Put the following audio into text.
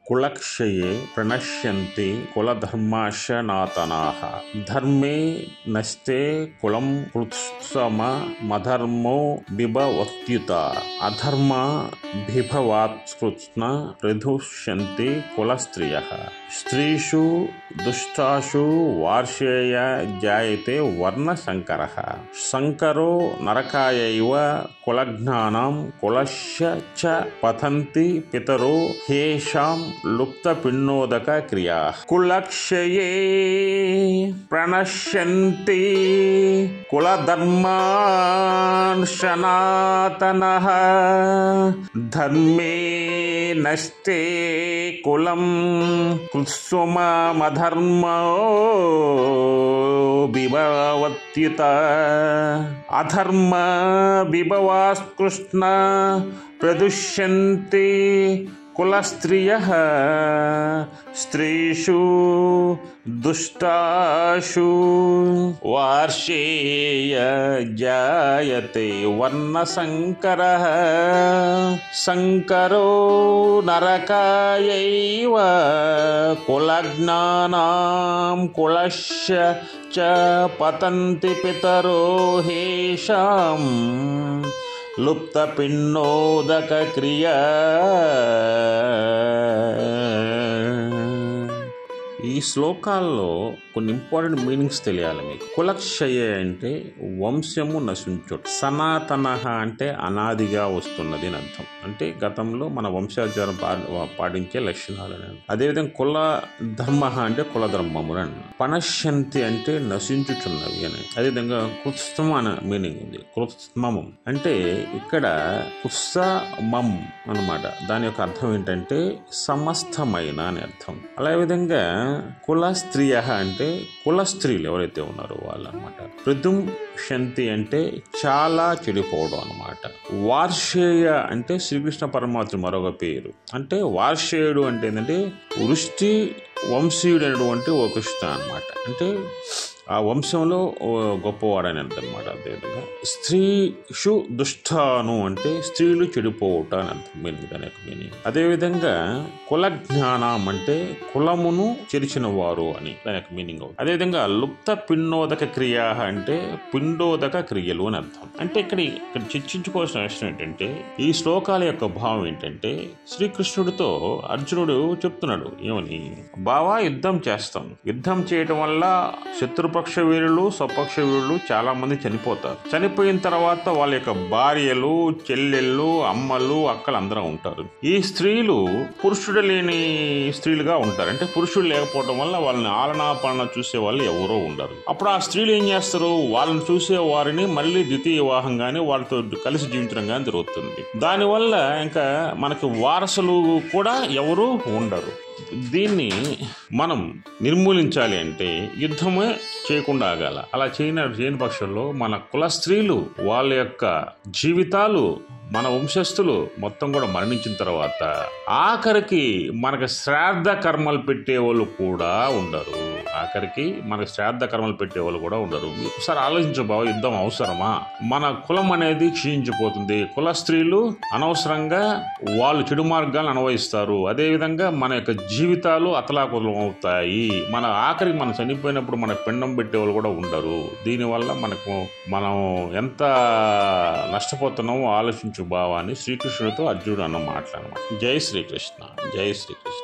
కులక్షయే ప్రణశ్యంతి కులధర్మాశనాతనాః ధర్మే నస్తే కులం కృత్సమధర్మో బిభవత్యుత అధర్మ బిభవాత్ కృత్స్న ప్రదుష్యంతి కులస్త్రియః స్త్రీషు దుష్టాషు వార్షేయ జాయతే వర్ణశంకరః శంకరో నరకాయైవ కులజ్ఞానాం కులస్య చ పతంతి పితరో హేషాం లుప్తపిన్నోదక క్రియా కులక్షయే ప్రణశ్యంతి కులధర్మాశనాతనః ధర్మే నష్టే కులం కృత్స్వమధర్మో బిభవత్యుత అధర్మ బిభవాత్కృష్ణ ప్రదుష్యంతి కులస్త్రియః స్త్రీషు దుష్టాషు వార్షేయ జాయతే వర్ణశంకరః శంకరో నరకాయైవ కులజ్ఞానాం కులస్య చ పతంతి పితరో హేషాం లుప్తపిన్నోదక క్రియా. ఈ శ్లోకాల్లో కొన్ని ఇంపార్టెంట్ మీనింగ్స్ తెలియాలి మీకు. కులక్షయ అంటే వంశము నశించుట, సనాతన అంటే అనాదిగా వస్తున్నది అని అర్థం. అంటే గతంలో మన వంశాచారం పాటించే లక్షణాలు అని. అదేవిధంగా కుల ధర్మ అంటే కుల ధర్మములు అని. పనశ్యంతి అంటే నశించుచున్నవి అని. అదేవిధంగా కృత్స్మం అనే మీనింగ్ ఉంది. కృత్స్మము అంటే ఇక్కడ కుత్సమం అన్నమాట. దాని యొక్క అర్థం ఏంటంటే సమస్తమైన అని అర్థం. అలా విధంగా కుల స్త్రీయ అంటే కుల స్త్రీలు ఎవరైతే ఉన్నారో వాళ్ళు అనమాట. ప్రదుష్యంతి అంటే చాలా చెడిపోవడం అనమాట. వార్షేయ అంటే శ్రీకృష్ణ పరమాత్మ మరొక పేరు. అంటే వార్షేయుడు అంటే ఏంటంటే వృష్టి వంశీయుడు అనేటువంటి ఓ కృష్ణ అనమాట. అంటే ఆ వంశంలో గొప్పవాడని అర్థం అనమాట. అదేవిధంగా స్త్రీషు దుష్టాను అంటే స్త్రీలు చెడిపోవట అని అర్థం మీనింగ్, దాని యొక్క మీనింగ్. అదేవిధంగా కుల జ్ఞానం అంటే కులమును చెరిచిన వారు అని దాని యొక్క మీనింగ్. అదేవిధంగా లుప్త పిండోదక క్రియ అంటే పిండోదక క్రియలు అని అర్థం. అంటే ఇక్కడ చర్చించుకోవాల్సిన విషయం ఏంటంటే ఈ శ్లోకాల యొక్క భావం ఏంటంటే శ్రీకృష్ణుడితో అర్జునుడు చెప్తున్నాడు ఏమని, బావా యుద్ధం చేస్తాం, యుద్ధం చేయటం వల్ల శత్రుపక్ష వీరులు స్వపక్ష వీరులు చాలా మంది చనిపోతారు. చనిపోయిన తర్వాత వాళ్ళ యొక్క భార్యలు చెల్లెళ్ళు అమ్మలు అక్కలు అందరూ ఉంటారు. ఈ స్త్రీలు పురుషుడు లేని స్త్రీలుగా ఉంటారు. అంటే పురుషుడు లేకపోవడం వల్ల వాళ్ళని ఆలనాపాలన చూసే వాళ్ళు ఎవరో ఉండరు. అప్పుడు ఆ స్త్రీలు ఏం చేస్తారు, వాళ్ళని చూసే వారిని మళ్ళీ ద్వితీయ వివాహం కానీ వాళ్ళతో కలిసి జీవించడం కానీ జరుగుతుంది. దానివల్ల ఇంకా మనకి వారసులు కూడా ఎవరు ఉండరు. దీన్ని మనం నిర్మూలించాలి అంటే యుద్ధమే చేయకుండా ఆగాల. అలా చేయని పక్షంలో మన కుల స్త్రీలు వాళ్ళ యొక్క జీవితాలు, మన వంశస్థులు మొత్తం కూడా మరణించిన తర్వాత ఆఖరికి మనకు శ్రాద్ధ కర్మలు పెట్టేవాళ్ళు కూడా ఉండరు. ఆఖరికి మనకు శ్రాద్ధ కర్మలు పెట్టేవాళ్ళు కూడా ఉండరు. ఒకసారి ఆలోచించు బాబు, యుద్ధం అవసరమా? మన కులం అనేది క్షీణించిపోతుంది. కుల స్త్రీలు అనవసరంగా వాళ్ళు చెడు మార్గాలను అనుభవిస్తారు. అదేవిధంగా మన యొక్క జీవితాలు అతలాకుతలం అవుతాయి. మన ఆఖరికి మనం చనిపోయినప్పుడు మన పిండం పెట్టేవాళ్ళు కూడా ఉండరు. దీనివల్ల మనం ఎంత నష్టపోతున్నామో ఆలోచించు బావా అని శ్రీకృష్ణుడితో అర్జునుడు అన్న మాటలు అన్నమాట. జై శ్రీకృష్ణ, జై శ్రీకృష్ణ.